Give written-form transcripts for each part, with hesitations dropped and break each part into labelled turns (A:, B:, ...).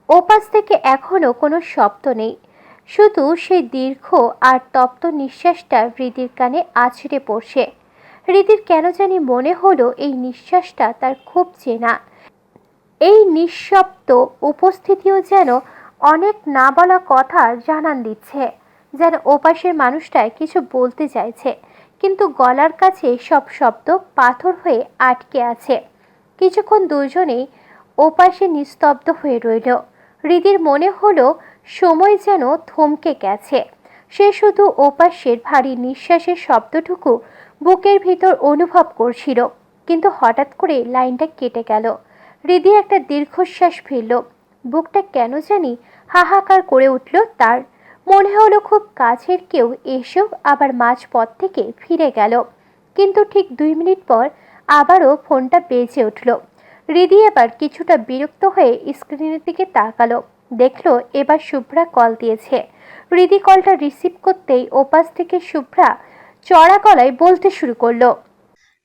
A: ওপাশ থেকে এখনো কোনো শব্দ নেই, শুধু সেই দীর্ঘ আর তপ্ত নিঃশ্বাসটা হৃদির কানে আছড়ে পড়ছে। হৃদির কেন জানি মনে হলো এই নিঃশ্বাসটা তার খুব চেনা। এই নিঃশব্দ উপস্থিতিও যেন অনেক না বলা কথা জানান দিচ্ছে, যেন ওপাশের মানুষটা কিছু বলতে চাইছে, কিন্তু গলার কাছে সব শব্দ পাথর হয়ে আটকে আছে। কিছুক্ষণ দুজনেই ওপাশে নিস্তব্ধ হয়ে রইল। হৃদির মনে হলো সময় যেন থমকে গেছে। সে শুধু ওপাশের ভারী নিঃশ্বাসের শব্দটুকু বুকের ভিতর অনুভব করছিল, কিন্তু হঠাৎ করে লাইনটা কেটে গেল। হৃদি একটা দীর্ঘশ্বাস ফেলল। বুকটা কেন জানি হাহাকার করে উঠল তার। মনে হলো খুব কাছের কেউ এসেও আবার মাঝপথ থেকে ফিরে গেল। কিন্তু ঠিক 2 মিনিট পর আবারও ফোনটা বেজে উঠল। হৃদি এবার কিছুটা বিরক্ত হয়ে স্ক্রিনের দিকে তাকালো। দেখলো এবার শুভ্রা কল দিয়েছে। হৃদি কলটা রিসিভ করতেই ওপাশ থেকে শুভ্রা চড়া গলায় বলতে শুরু করলো,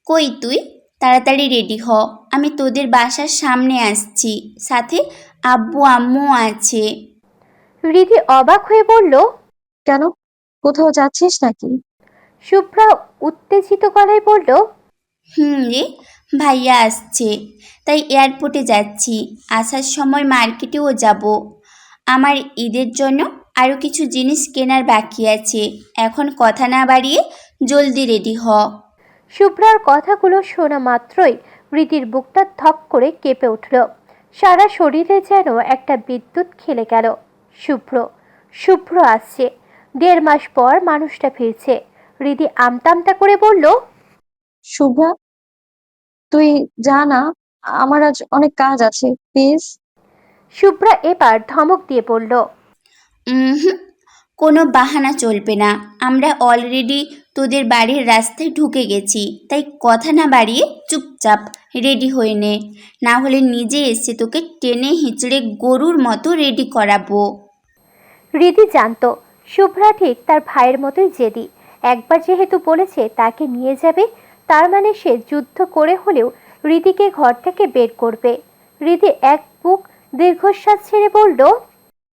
B: কই তুই? তাড়াতাড়ি রেডি হ, আমি তোদের বাসার সামনে আসছি, সাথে আব্বু আম্মু আছে।
A: হৃদি অবাক হয়ে বলল,
C: কেন? কোথাও যাচ্ছিস নাকি?
A: শুভ্রা উত্তেজিত গলায় বলল,
B: রে, ভাইয়া আসছে, তাই এয়ারপোর্টে যাচ্ছি। আসার সময় মার্কেটেও যাব। আমার ঈদের জন্য আরও কিছু জিনিস কেনার বাকি আছে। এখন কথা না বাড়িয়ে জলদি রেডি হ।
A: শুভ্রার কথাগুলো শোনা মাত্রই হৃদির বুকটা ধক করে কেঁপে উঠল। সারা শরীরে যেন একটা বিদ্যুৎ খেলে গেল। শুভ্র শুভ্র আসছে। 1.5 মাস পর মানুষটা ফিরছে। হৃদি আমতা আমতা করে বলল,
C: শুভ্রা, তুই যা না, আমার আজ অনেক কাজ আছে, প্লিজ।
A: শুভ্রা এবার ধমক দিয়ে বলল,
B: হুম, কোনো বাহানা চলবে না। আমরা অলরেডি তোদের বাড়ির রাস্তায় ঢুকে গেছি, তাই কথা না বাড়িয়ে চুপচাপ রেডি হয়ে নে, না হলে নিজে এসে তোকে টেনে হিঁচড়ে গরুর মতো রেডি করাবো।
A: হৃদি জানত শুভ্রা ঠিক তার ভাইয়ের মতোই জেদি। একবার যেহেতু বলেছে তাকে নিয়ে যাবে, তার মানে সে যুদ্ধ করে হলেও হৃদিকে ঘর থেকে বের করবে। হৃদি এক বুক দীর্ঘশ্বাস ছেড়ে বলল,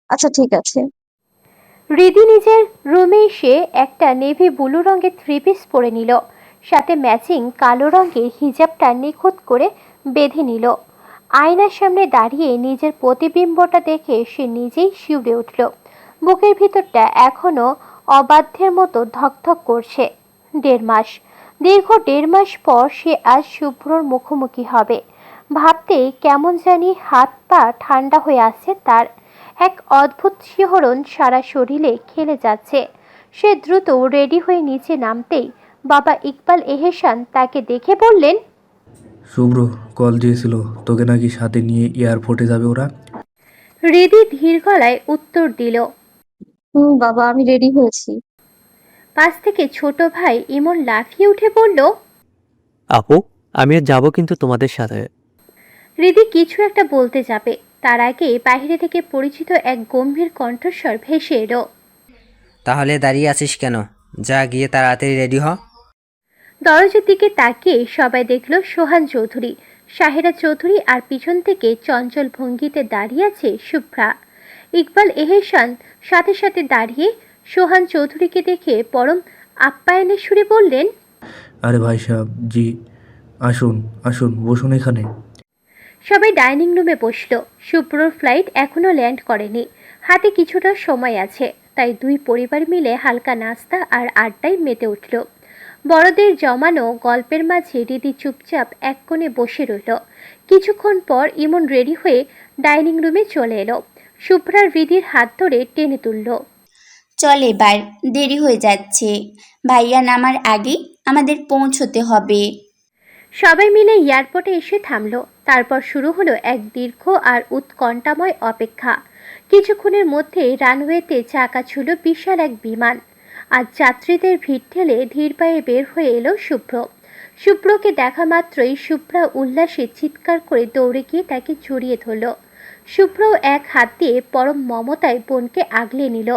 C: আচ্ছা ঠিক আছে।
A: হৃদি নিজের রুমে এসে একটা নেভি ব্লু রঙের 3 পিস পরে নিল, সাথে ম্যাচিং কালো রঙের হিজাবটা নিখুঁত করে বেঁধে নিল। আয়নার সামনে দাঁড়িয়ে নিজের প্রতিবিম্বটা দেখে সে নিজেই শিউরে উঠল। বুকের ভিতরটা এখনো অবাধ্যের মতো ধকধক করছে। 1.5 মাস, দীর্ঘ 1.5 মাস পর সে আজ শুভ্রর মুখোমুখি হবে। ভাবতেই কেমন জানি হাত পা ঠান্ডা হয়ে আসছে তার। এক অদ্ভুত শিহরণ সারা শরীরে খেলে যাচ্ছে। সে দ্রুত রেডি হয়ে নিচে নামতেই বাবা ইকবাল এহেসান তাকে দেখে বললেন,
D: শুভ্র কল দিয়েছিল, তোকে নাকি সাথে নিয়ে এয়ারপোর্টে যাবে ওরা।
A: হৃদি ধীর গলায় উত্তর দিল।
C: বাবা, আমি রেডি হয়েছি।
A: পাশ থেকে ছোট ভাই ইমন লাফিয়ে উঠে বলল,
E: আপু, আমিও যাব কিন্তু তোমাদের সাথে।
A: হৃদি কিছু একটা বলতে যাবে, তার আগে বাইরে থেকে পরিচিত এক গম্ভীর কণ্ঠস্বর ভেসে এলো।
F: তাহলে দাঁড়িয়ে আছিস কেন? যা গিয়ে তাড়াতাড়ি রেডি হ।
A: দরজার দিকে তাকিয়ে সবাই দেখল সোহান চৌধুরী, শাহেরা চৌধুরী আর পিছন থেকে চঞ্চল ভঙ্গিতে দাঁড়িয়ে আছে শুভ্রা। ইকবাল এহেসান সাথে সাথে দাঁড়িয়ে সোহান চৌধুরীকে দেখে পরম আপ্যায়নের সুরে বললেন,
D: আরে ভাই সাহেব, জি আসুন আসুন, বসুন এখানে।
A: সবাই ডাইনিং রুমে বসল। শুভ্রর ফ্লাইট এখনো ল্যান্ড করেনি, হাতে কিছুটা সময় আছে, তাই দুই পরিবার মিলে হালকা নাস্তা আর আড্ডায় মেতে উঠল। বড়দের জমানো গল্পের মাঝে রীতি চুপচাপ এক কোণে বসে রইল। কিছুক্ষণ পর ইমন রেডি হয়ে ডাইনিং রুমে চলে এলো। শুভ্রার হৃদির হাত ধরে টেনে তুলল।
B: চল এবার, দেরি হয়ে যাচ্ছে। ভাইয়া নামার আগেই আমাদের পৌঁছতে হবে।
A: সবাই মিলে এয়ারপোর্টে এসে থামলো। তারপর শুরু হলো এক দীর্ঘ আর উৎকণ্ঠাময় অপেক্ষা। কিছুক্ষণের মধ্যেই রানওয়েতে চাকা ছিল বিশাল এক বিমান, আর যাত্রীদের ভিড় ঠেলে ধীর পায়ে বের হয়ে এলো শুভ্র। শুভ্রকে দেখা মাত্রই শুভ্রা উল্লাসে চিৎকার করে দৌড়ে গিয়ে তাকে জড়িয়ে ধরল। শুভ্রও এক হাত দিয়ে পরম মমতায় বোনকে আগলে নিল।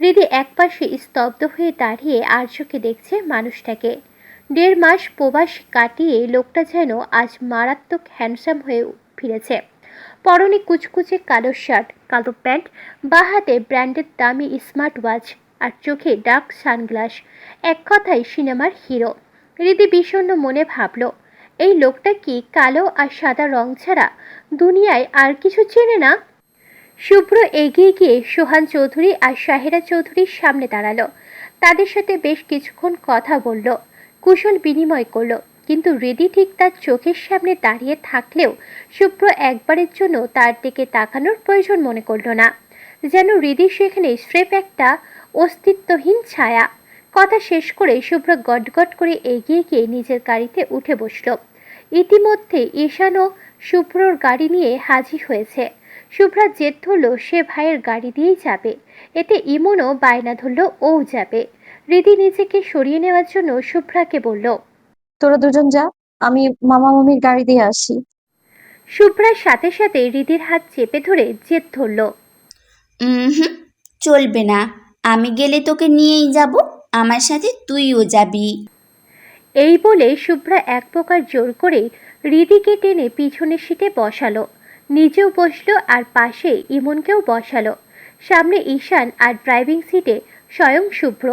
A: হৃদি একপাশে স্তব্ধ হয়ে দাঁড়িয়ে আর চোখে দেখছে মানুষটাকে। 1.5 মাস প্রবাস কাটিয়ে লোকটা যেন আজ মারাত্মক হ্যান্ডসাম হয়ে ফিরেছে। পরনে কুচকুচে কালো শার্ট, কালো প্যান্ট, বাঁ হাতে ব্র্যান্ডের দামি স্মার্ট ওয়াচ আর চোখে ডার্ক সানগ্লাস। এক কথায় সিনেমার হিরো। হৃদি বিষণ্ণ মনে ভাবল, এই লোকটা কি কালো আর সাদা রং ছাড়া দুনিয়ায় আর কিছু চেনে না? শুভ্র এগিয়ে গিয়ে সোহান চৌধুরী আর শাহেরা চৌধুরীর সামনে দাঁড়ালো। তাদের সাথে বেশ কিছুক্ষণ কথা বলল, কুশল বিনিময় করলো, কিন্তু হৃদি ঠিক তার চোখের সামনে দাঁড়িয়ে থাকলেও শুভ্র একবারের জন্য তার দিকে তাকানোর প্রয়োজন মনে করল না। যেন হৃদি সেখানে স্রেফ একটা অস্তিত্বহীন ছায়া। কথা শেষ করে শুভ্র গটগট করে এগিয়ে গিয়ে নিজের গাড়িতে উঠে বসল। ইতিমধ্যে ঈশানও শুভ্রর গাড়ি নিয়ে হাজির হয়েছে। শুভ্রা জেদ ধরল সে ভাইয়ের গাড়ি দিয়েই যাবে। এতে ইমনও বায়না ধরল ও যাবে। হৃদি নিজেকে সরিয়ে নেওয়ার জন্য শুভ্রাকে বলল,
C: তোরা দুজন যা, আমি মামা মামির গাড়ি দিয়ে আসি।
A: শুভ্রার সাথে সাথে হৃদির হাত চেপে ধরে জেদ ধরল।
B: হুম, চলবে না। আমি গেলে তোকে নিয়েই যাব, আমার সাথে তুইও যাবি।
A: এই বলে শুভ্রা এক প্রকার জোর করে হৃদিকে টেনে পিছনের সিটে বসালো, নিজেও বসলো আর পাশে ইমনকেও বসালো। সামনে ঈশান আর ড্রাইভিং সিটে স্বয়ং শুভ্র।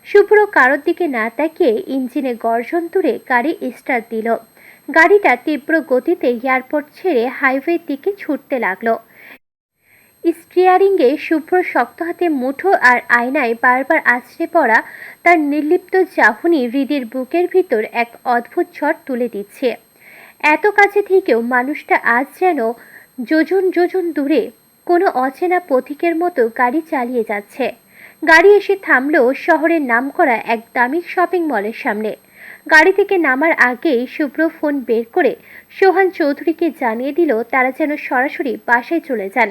A: শুভ্র কারোর দিকে না তাকিয়ে ইঞ্জিনে গর্জন তুলে গাড়ি স্টার্ট দিল। গাড়িটা তীব্র গতিতে এয়ারপোর্ট ছেড়ে হাইওয়ের দিকে ছুটতে লাগলো। স্টিয়ারিংয়ে শুভ্র শক্ত হাতে মুঠো আর আয়নায় বারবার আছড়ে পড়া তার নির্লিপ্ত চাহনি হৃদির বুকের ভিতর এক অদ্ভুত ঝড় তুলে দিচ্ছে। এত কাছে থেকেও মানুষটা আজ যেন যোজন যোজন দূরে কোনো অচেনা পথিকের মতো গাড়ি চালিয়ে যাচ্ছে। গাড়ি এসে থামলো শহরের নামকরা এক দামি শপিং মলের সামনে। গাড়ি থেকে নামার আগেই শুভ্র ফোন বের করে সোহান চৌধুরীকে জানিয়ে দিল তারা যেন সরাসরি বাসায় চলে যান।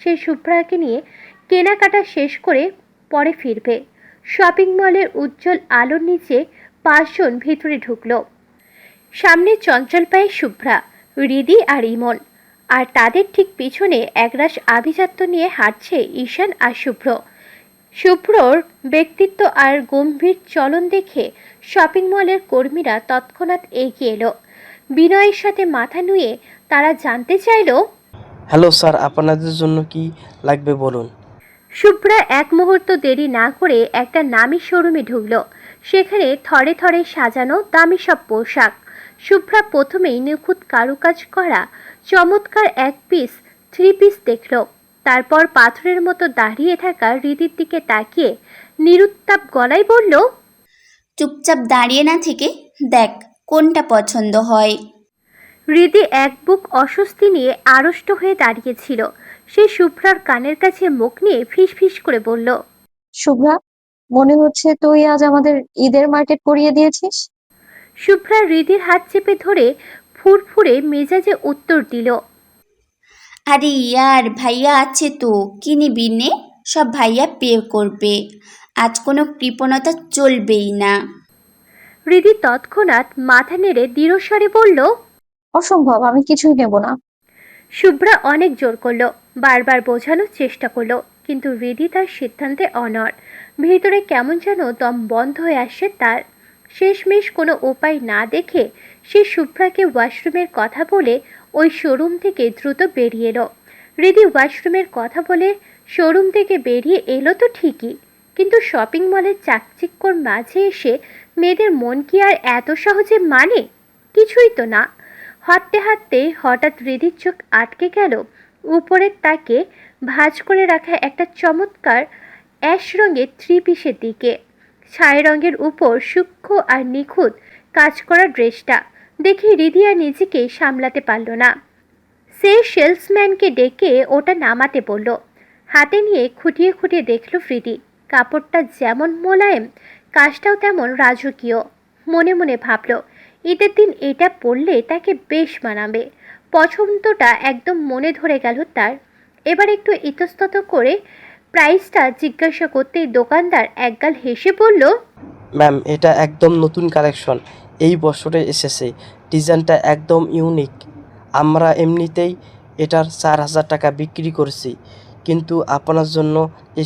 A: সে শুভ্রাকে নিয়ে কেনাকাটা শেষ করে পরে ফিরবে। শপিং মলের উজ্জ্বল আলোর নিচে 5 জন ভিতরে ঢুকলো। সামনে চঞ্চল পায়ে শুভ্রা, হৃদি আর ইমন, আর তাদের ঠিক পিছনে একরাশ আভিজাত্য নিয়ে হাঁটছে ঈশান আর শুভ্র। শুভ্রর ব্যক্তিত্ব আর গম্ভীর চলন দেখে শপিং মলের কর্মীরা তৎক্ষণাৎ এগিয়ে এলো। বিনয়ের সাথে মাথা নুয়ে তারা জানতে চাইল,
G: হ্যালো স্যার, আপনাদের জন্য কি লাগবে বলুন।
A: শুভ্রা এক মুহূর্ত দেরি না করে একটা নামি শোরুমে ঢুকলো। সেখানে থরে থরে সাজানো দামি সব পোশাক। শুভ্রা প্রথমেই নিখুঁত কারুকাজ করা চমৎকার এক পিস 3 পিস দেখল। তারপর পাথরের মতো দাঁড়িয়ে থাকা হৃদির দিকে তাকিয়ে নিরুত্তাপ গলায় বলল,
B: চুপচাপ দাঁড়িয়ে না থেকে দেখ কোনটা পছন্দ হয়।
A: হৃদি এক বুক অস্বস্তি নিয়ে আড়ষ্ট হয়ে দাঁড়িয়েছিল। সে শুভ্রার কানের কাছে মুখ নিয়ে ফিসফিস করে বলল,
C: শুভ্রা, মনে হচ্ছে তুই আজ আমাদের ঈদের মার্কেট করিয়ে দিয়েছিস।
A: শুভ্রা হৃদির হাত চেপে ধরে ফুরফুরে মেজাজে উত্তর দিল,
B: আরে ইয়ার, ভাইয়া আছে তো, কি নিবি নে, সব ভাইয়া পে করবে, আজ কোনো কৃপণতা চলবেই না।
A: হৃদি তৎক্ষণাৎ মাথা নেড়ে দৃঢ়স্বরে বলল,
C: অসম্ভব, আমি কিছুই নেব না।
A: শুভ্রা অনেক জোর করলো, বারবার বোঝানোর চেষ্টা করলো, কিন্তু হৃদি তার সিদ্ধান্তে অনড়। ভিতরে কেমন যেন দম বন্ধ হয়ে আসে তার। শেষমেশ কোনো উপায় না দেখে সে শুভ্রাকে ওয়াশরুমের কথা বলে ওই শোরুম থেকে দ্রুত বেরিয়ে এলো। হৃদি ওয়াশরুমের কথা বলে শোরুম থেকে বেরিয়ে এলো তো ঠিকই, কিন্তু শপিং মলের চাকচিক্যর মাঝে এসে মেয়েদের মন কি আর এত সহজে মানে? কিছুই তো না। হাঁটতে হাঁটতে হঠাৎ হৃদির চোখ আটকে গেল উপরের তাকে ভাঁজ করে রাখা একটা চমৎকার অ্যাশ রঙের 3 পিসের দিকে। ছাই রঙের উপর সূক্ষ্ম আর নিখুঁত কাজ করা ড্রেসটা দেখে হৃদি আর নিজেকে সামলাতে পারল না। সে সেলসম্যানকে ডেকে ওটা নামাতে বলল। হাতে নিয়ে খুঁটিয়ে খুঁটিয়ে দেখল হৃদি। কাপড়টা যেমন মোলায়েম, কাজটাও তেমন রাজকীয়। মনে মনে ভাবল, ঈদের দিন এটা পরলে তাকে বেশ মানাবে। পছন্দটা একদম মনে ধরে গেল তার। এবার একটু ইতস্তত করে প্রাইসটা জিজ্ঞাসা করতেই দোকানদার একগাল হেসে বলল,
G: ম্যাম, এটা একদম নতুন কালেকশন, এই বছরে এসেছে, ডিজাইনটা একদম ইউনিক। আমরা এমনিতেই এটার 4,000 টাকা বিক্রি করছি, কিন্তু আপনার জন্য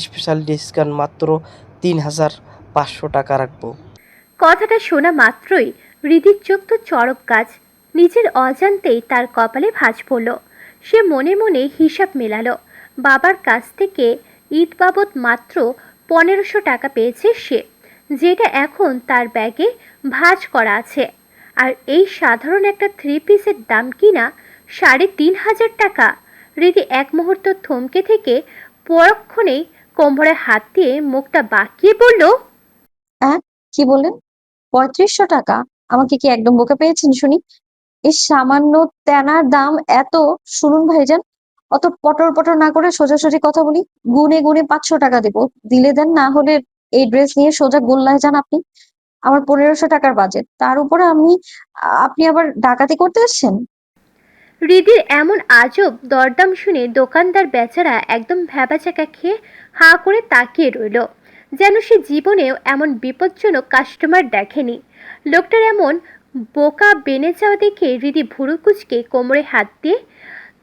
G: স্পেশাল ডিসকাউন্ট মাত্র 3,500 টাকা রাখবো।
A: কথাটা শোনা মাত্রই হৃদির চোখ তো চড়ক গাছ। নিজের অজান্তেই তার কপালে ভাঁজ পড়ল। সে মনে মনে হিসাব মেলালো। বাবার কাছ থেকে ঈদ বাবদ মাত্র 1500 টাকা পেয়েছে সে, যেটা এখন তার ব্যাগে ভাঁজ করা আছে। আর এই সাধারণ একটা 3 পিসের দাম কিনা 3500 টাকা। হৃদি এক মুহূর্ত থমকে থেকে পরক্ষণেই কোমরে হাত দিয়ে মুখটা বাঁকিয়ে বলল,
C: হ্যাঁ, কি বললেন? 3500 টাকা? আমাকে কি একদম বোকা পেয়েছেন শুনি? এই সামান্য তেনার দাম এত? শুনুন ভাইজান, অত পটর পটর না করে সোজাসুজি কথা বলি। গুনে গুনে 500 টাকা দেবো, দিলে দেন, না হলে এই ড্রেস নিয়ে সোজা গোল্লায় যান আপনি। আমার 1500 টাকার বাজেট, তার উপরে আপনি আবার ডাকাতি করতে এসছেন?
A: হৃদির এমন আজব দরদাম শুনে দোকানদার বেচারা একদম ভ্যাবাচ্যাকা খেয়ে হাঁ করে তাকিয়ে রইল, যেন সে জীবনেও এমন বিপজ্জনক কাস্টমার দেখেনি। লোকটার এমন বোকা বেনে যাওয়া দেখে হৃদি ভুরু কুঁচকে কোমরে হাত দিয়ে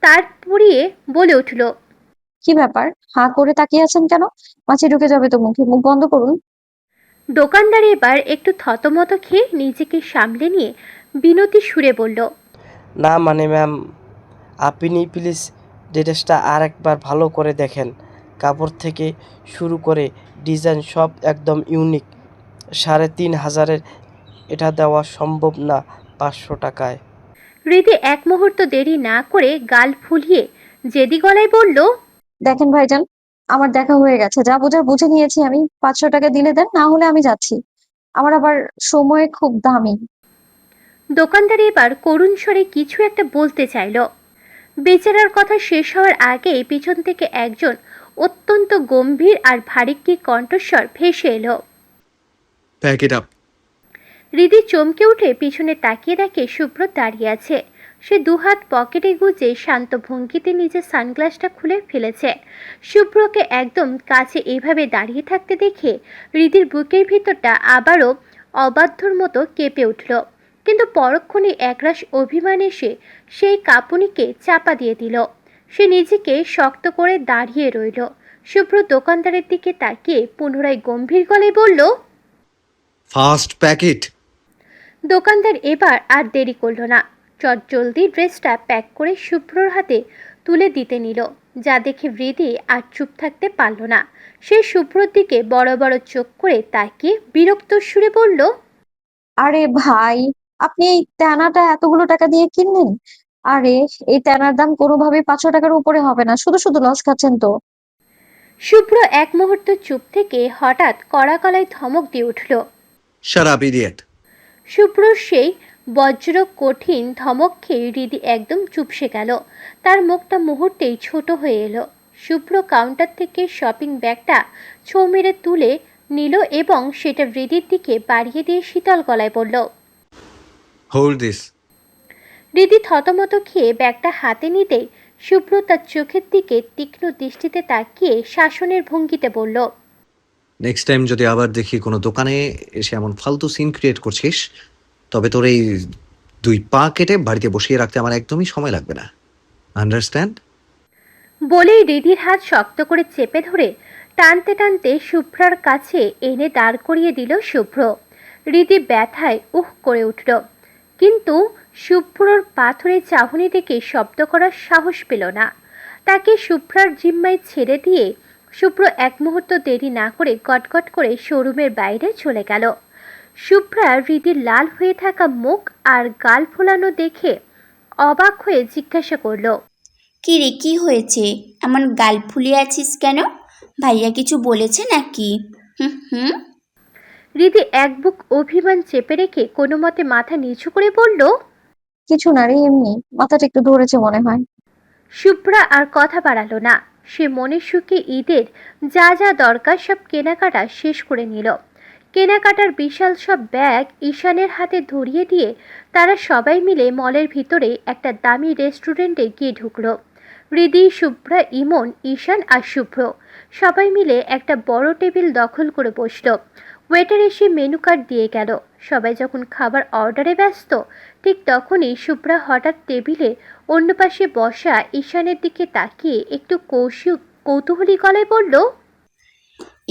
A: তার পুড়িয়ে বলে উঠল,
C: কি ব্যাপার, হাঁ করে তাকিয়ে আছেন কেন? মাছি ঢুকে যাবে তো মুখে, মুখ বন্ধ করুন।
A: দোকানদার এবার একটু থতমত খেয়ে নিজেকে সামলে নিয়ে বিনতি সুরে বলল,
G: না মানে ম্যাম, আপনি প্লিজ ড্রেসটা আর একবার ভালো করে দেখেন। কাপড় থেকে শুরু করে ডিজাইন সব একদম ইউনিক। 3500-এর এটা দেওয়া সম্ভব না 500 টাকায়।
A: হৃদি এক মুহূর্ত দেরি না করে গাল ফুলিয়ে জেদি গলায় বলল,
C: দেখেন ভাইজান, আমার দেখা হয়ে গেছে, যা বোঝার বুঝে নিয়েছি আমি। 500 টাকা দিলে দেন, না হলে আমি যাচ্ছি। আমার আবার সময় খুব দামি।
A: দোকানদার এবার করুণ স্বরে কিছু একটা বলতে চাইল। বেচারার কথা শেষ হওয়ার আগেই পিছন থেকে একজন অত্যন্ত গম্ভীর আর ভারিক্কি কণ্ঠস্বর ভেসে এলো।
H: Pack it up.
A: হৃদি চমকে উঠে পিছনে তাকিয়ে দেখে শুভ্র দাঁড়িয়ে আছে। সে দুহাত পকেটে গুজে শান্ত ভঙ্গিতে নিজের সানগ্লাসটা খুলে ফেলেছে। শুভ্রকে একদম কাছে এইভাবে দাঁড়িয়ে থাকতে দেখে হৃদির বুকের ভিতরটা আবারও অবাধ্যর মতো কেঁপে উঠল। কিন্তু পরক্ষণে একরাশ অভিমান এসে সেই কাঁপুনিকে চাপা দিয়ে দিল। সে নিজেকে শক্ত করে দাঁড়িয়ে রইল। শুভ্র দোকানদারের দিকে তাকিয়ে পুনরায় গম্ভীর গলায় বলল,
H: ফাস্ট প্যাক ইট।
A: দোকানদার এবার আর দেরি করল না, চটজলদি ড্রেসটা প্যাক করে শুভ্রর হাতে তুলে দিতে নিল। যা দেখে হৃদি আর চুপ থাকতে পারল না। সে শুভ্রর দিকে বড় বড় চোখ করে তাকিয়ে বিরক্ত সুরে বলল,
C: আরে ভাই, আপনি এই তেনাটা এতগুলো টাকা দিয়ে কিনলেন? আরে, এই তেনার দাম কোনোভাবেই 500 টাকার উপরে হবে না, শুধু শুধু লস খাচ্ছেন তো।
A: শুভ্র এক মুহূর্ত চুপ থেকে হঠাৎ কড়া গলায় ধমক দিয়ে উঠল।
H: Shut up idiot.
A: শুভ্রর সেই বজ্র কঠিন ধমক খেয়ে হৃদি একদম চুপসে গেল। তার মুখটা মুহূর্তেই ছোট হয়ে এলো। শুভ্র কাউন্টার থেকে শপিং ব্যাগটা ছো মেরে তুলে নিল এবং সেটা হৃদির দিকে বাড়িয়ে দিয়ে শীতল গলায় বলল,
H: হোল্ড দিস।
A: হৃদি থতমত খেয়ে ব্যাগটা হাতে নিতেই শুভ্র তার চোখের দিকে তীক্ষ্ণ দৃষ্টিতে তাকিয়ে শাসনের ভঙ্গিতে বলল,
H: নেক্সট টাইম যদি আবার দেখি কোনো দোকানে এসে এমন ফালতু সিন ক্রিয়েট করছিস, তবে তোর এই 2 পা কেটে বাড়িতে বসিয়ে রাখতে আমার একদমই সময় লাগবে না। আন্ডারস্ট্যান্ড?
A: বলেই হৃদির হাত শক্ত করে চেপে ধরে টানতে টানতে শুভ্রার কাছে এনে দাঁড় করিয়ে দিল শুভ্র। হৃদি ব্যথায় উহ করে উঠল, কিন্তু শুভ্রর পাথরে চাহনি দেখে শব্দ করার সাহস পেল না। তাকে শুভ্রার জিম্মায় ছেড়ে দিয়ে শুভ্র এক মুহূর্ত দেরি না করে গটগট করে শোরুমের বাইরে চলে গেল। শুভ্রা হৃদির লাল হয়ে থাকা মুখ আর গাল ফোলানো দেখে অবাক হয়ে জিজ্ঞাসা করল,
B: কি রে, কি হয়েছে? এমন গাল ফুলিয়ে আছিস কেন? ভাইয়া কিছু বলেছে নাকি? হুম হুম।
A: হৃদি এক বুক অভিমান চেপে রেখে কোনো মতে মাথা নিচু করে বলল,
C: কিছু না রে, এমনি মাথাটা একটু ধরেছে মনে হয়।
A: শুভ্রা আর কথা বাড়ালো না। সে মনের সুখে ঈদের যা যা দরকার সব কেনাকাটা শেষ করে নিল। কেনাকাটার বিশাল সব ব্যাগ ঈশানের হাতে ধরিয়ে দিয়ে তারা সবাই মিলে মলের ভিতরে একটা দামি রেস্টুরেন্টে গিয়ে ঢুকলো। হৃদি, শুভ্রা, ইমন, ঈশান আর শুভ্র সবাই মিলে একটা বড় টেবিল দখল করে বসলো। ওয়েটার এসে মেনু কার্ড দিয়ে গেল। সবাই যখন খাবার অর্ডারে ব্যস্ত, ঠিক তখনই শুভ্রা হঠাৎ টেবিলে অন্য পাশে বসা ঈশানের দিকে তাকিয়ে একটু কৌতূহলী গলায় বলল,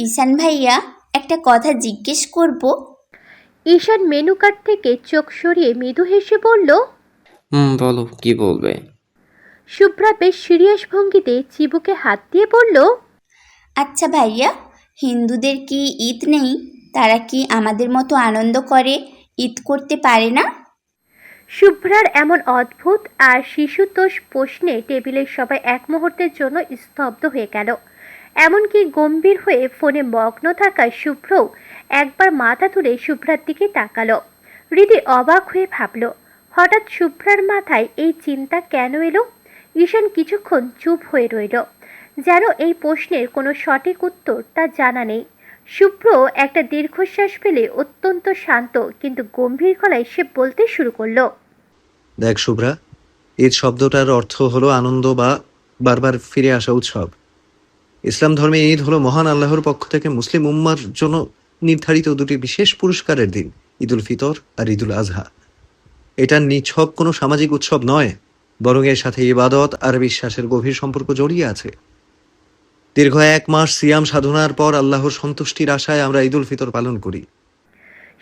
B: ঈশান ভাইয়া, একটা কথা জিজ্ঞেস করব?
A: ঈশান মেনু কার্ড থেকে চোখ সরিয়ে মৃদু হেসে বলল।
I: বলো কি বলবে?
A: শুভ্রা বেশ সিরিয়াস ভঙ্গিতে চিবুকে হাত দিয়ে বলল।
B: আচ্ছা ভাইয়া, হিন্দুদের কি ঈদ নেই? তারা কি আমাদের মতো আনন্দ করে ঈদ করতে পারে না?
A: শুভ্রার এমন অদ্ভুত আর শিশুতোষ প্রশ্নে টেবিলের সবাই এক মুহূর্তের জন্য স্তব্ধ হয়ে গেল। এমনকি গম্ভীর হয়ে ফোনে মগ্ন থাকা শুভ্রও একবার মাথা তুলে শুভ্রার দিকে তাকালো। হৃদি অবাক হয়ে ভাবল, হঠাৎ শুভ্রার মাথায় এই চিন্তা কেন এলো? ঈশান কিছুক্ষণ চুপ হয়ে রইল, যেন এই প্রশ্নের কোনো সঠিক উত্তর তার জানা নেই। শুভ্র একটা দীর্ঘশ্বাস ফেলে অত্যন্ত শান্ত কিন্তু গম্ভীর গলায় সে বলতে শুরু করলো।
H: দেখ শুভ্রা, ঈদ শব্দটার অর্থ হলো আনন্দ বা বারবার ফিরে আসা উৎসব। ইসলাম ধর্মে ঈদ হলো মহান আল্লাহর পক্ষ থেকে মুসলিম উম্মার জন্য নির্ধারিত দুটি বিশেষ পুরস্কারের দিন, ঈদুল ফিতর আর ঈদুল আজহা। এটা নিছক কোনো সামাজিক উৎসব নয়, বরং এর সাথে ইবাদত আর বিশ্বাসের গভীর সম্পর্ক জড়িয়ে আছে। দীর্ঘ 1 মাস সিয়াম সাধনার পর আল্লাহর সন্তুষ্টির আশায় আমরা ঈদুল ফিতর পালন করি।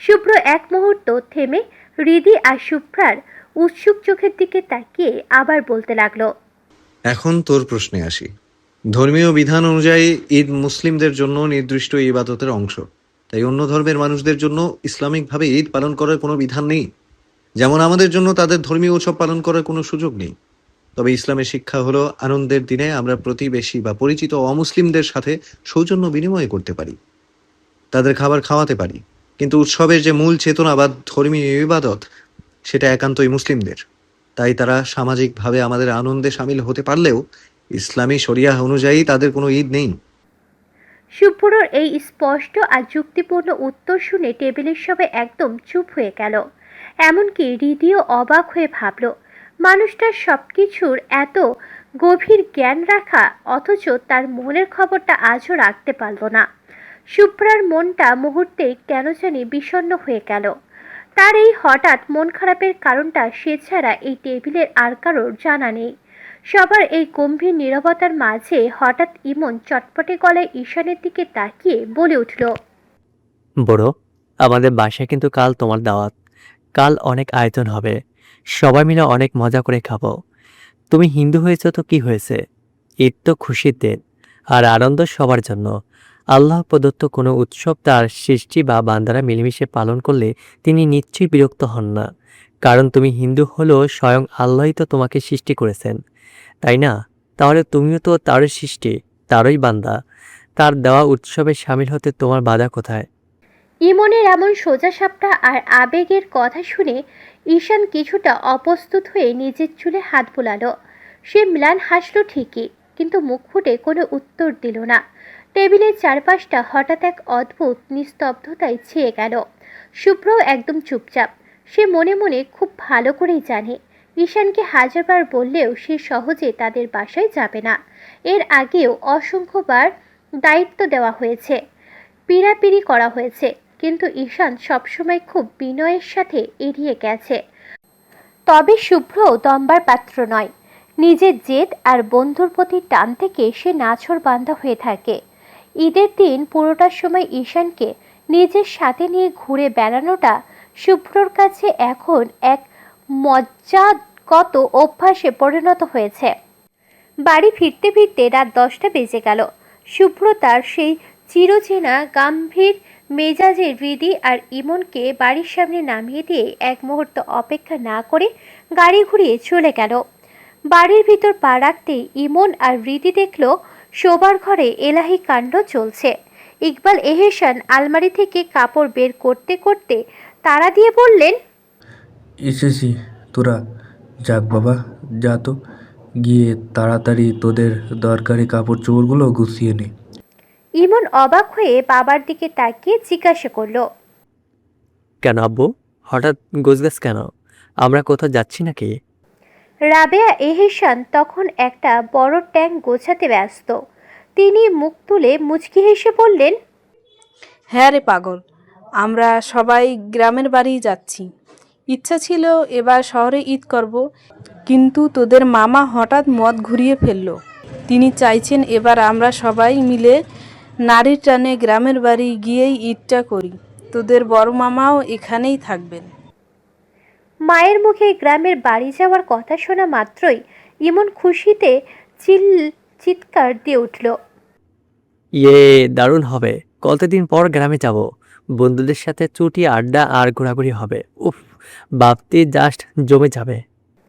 A: শুভ্র এক মুহূর্ত থেমে হৃদি আর শুভ্রার উৎসুক চোখের দিকে তাকিয়ে আবার বলতে লাগলো।
H: এখন তোর প্রশ্নে আসি। ধর্মীয় বিধান অনুযায়ী ঈদ মুসলিমদের জন্য নির্দিষ্ট ইবাদতের অংশ, তাই অন্য ধর্মের মানুষদের জন্য ইসলামিকভাবে ঈদ পালন করার কোনো বিধান নেই। যেমন আমাদের জন্য তাদের ধর্মীয় উৎসব পালন করার কোনো সুযোগ নেই। তবে ইসলামের শিক্ষা হলো আনন্দের দিনে আমরা প্রতিবেশী বা পরিচিত অমুসলিমদের সাথে সৌজন্য বিনিময় করতে পারি, তাদের খাবার খাওয়াতে পারি। কিন্তু উৎসবের যে মূল চেতনা বা ধর্মীয় ইবাদত, সেটা একান্তই মুসলিমদের। তাই তারা সামাজিকভাবে আমাদের আনন্দে সামিল হতে পারলেও ইসলামী শরিয়াহ অনুযায়ী তাদের কোনো ঈদ নেই।
A: শুভ্রর এই স্পষ্ট আর যুক্তিপূর্ণ উত্তর শুনে টেবিলের সবাই একদম চুপ হয়ে গেল। এমনকি হৃদিও অবাক হয়ে ভাবল, মানুষটার সবকিছুর এত গভীর জ্ঞান রাখা, অথচ তার মনের খবরটা আজও রাখতে পারল না। শুভ্রার মনটা মুহূর্তে কেন জানি বিষণ্ণ হয়ে গেল। তার এই হঠাৎ মন খারাপের কারণটা সে ছাড়া এই টেবিলের আর কারোর জানা নেই। সবার এই গম্ভীর নীরবতার মাঝে হঠাৎ ইমন চটপটে গলায় ঈশানের দিকে তাকিয়ে বলে উঠল।
E: বড়, আমাদের বাসায় কিন্তু কাল তোমার দাওয়াত। কাল অনেক আয়োজন হবে, সবাই মিলে অনেক মজা করে খাবো। তুমি হিন্দু হয়েছ তো কি হয়েছে, ঈদ তো খুশির দিন আর আনন্দ সবার জন্য। আল্লাহ প্রদত্ত কোনো উৎসব তার সৃষ্টি বা বান্দারা মিলেমিশে পালন করলে তিনি নিশ্চয়ই বিরক্ত হন না, কারণ তুমি হিন্দু হলেও স্বয়ং আল্লাহই তো তোমাকে সৃষ্টি করেছেন, তাই না? তাহলে তুমিও তো তারই সৃষ্টি, তারই বান্দা। তার দেওয়া উৎসবে সামিল হতে তোমার বাধা কোথায়?
A: ইমনের এমন সোজাসাপটা আর আবেগের কথা শুনে ঈশান কিছুটা অপ্রস্তুত হয়ে নিজের চুলে হাত বুলালো। সে ম্লান হাসলো ঠিকই, কিন্তু মুখ ফুটে কোনো উত্তর দিল না। টেবিলের চারপাশটা হঠাৎ এক অদ্ভুত নিস্তব্ধতায় ছেয়ে গেল। শুভ্রও একদম চুপচাপ। সে মনে মনে খুব ভালো করেই জানে ঈশানকে হাজারবার বললেও সে সহজে তাদের বাসায় যাবে না। এর আগেও অসংখ্যবার দায়িত্ব দেওয়া হয়েছে, পীড়াপিড়ি করা হয়েছে, কিন্তু ঈশান সবসময় খুব বিনয়ের সাথে এড়িয়ে গেছে। তবে শুভ্র দম্বার পাত্র নয়। নিজের জেদ আর বন্ধুর প্রতি টান থেকে সে নাছোড়বান্দা হয়ে থাকে। ঈদের দিন পুরোটা সময় ঈশানকে নিজের সাথে নিয়ে ঘুরে বেড়ানোটা শুভ্রর কাছে এখন এক মজ্জাগত অভ্যাসে পরিণত হয়েছে। বাড়ি ফিরতে ফিরতে রাত 10টা বেজে গেল। শুভ্র তার সেই চিরচেনা গম্ভীর মেজাজে হৃদি আর ইমনকে বাড়ির সামনে নামিয়ে দিয়ে এক মুহূর্ত অপেক্ষা না করে গাড়ি ঘুরিয়ে চলে গেল। বাড়ির ভিতর পা রাখতেই ইমন আর হৃদি দেখল শোবার ঘরে এলাহি কাণ্ড চলছে। ইকবাল এহেসান আলমারি থেকে কাপড় বের করতে করতে তাড়া দিয়ে বললেন,
D: এসেছি তোরা। যাক বাবা, যা তো, গিয়ে তাড়াতাড়ি তোদের দরকারি কাপড় চোপড়গুলো গুছিয়ে নে।
A: ইমন অবাক হয়ে বাবার দিকে তাকিয়ে জিজ্ঞাসা করলো,
E: কেন আব্বু, হঠাৎ গোছগাছ কেন? আমরা কোথাও যাচ্ছি নাকি?
A: রাবেয়া এহেসান তখন একটা বড় ট্যাঙ্ক গোছাতে ব্যস্ত। তিনি মুখ তুলে মুচকি হেসে বললেন,
J: হ্যাঁ রে পাগল, আমরা সবাই গ্রামের বাড়ি যাচ্ছি। ইচ্ছা ছিল এবার শহরে ঈদ করব, কিন্তু তোদের মামা হঠাৎ মত ঘুরিয়ে ফেলল। তিনি চাইছেন এবার আমরা সবাই মিলে নারীর টানে গ্রামের বাড়ি গিয়েই ঈদটা করি। তোদের বড় মামাও এখানেই থাকবেন।
A: মায়ের মুখে গ্রামের বাড়ি যাওয়ার কথা শোনা মাত্রই ইমন খুশিতে চিৎকার দিয়ে উঠল।
E: ইয়ে, দারুণ হবে। কতদিন পর গ্রামে যাব, বন্ধুদের সাথে ছুটি, আড্ডা আর ঘোরাঘুরি হবে। উফ, ভাবতে জাস্ট জমে যাবে।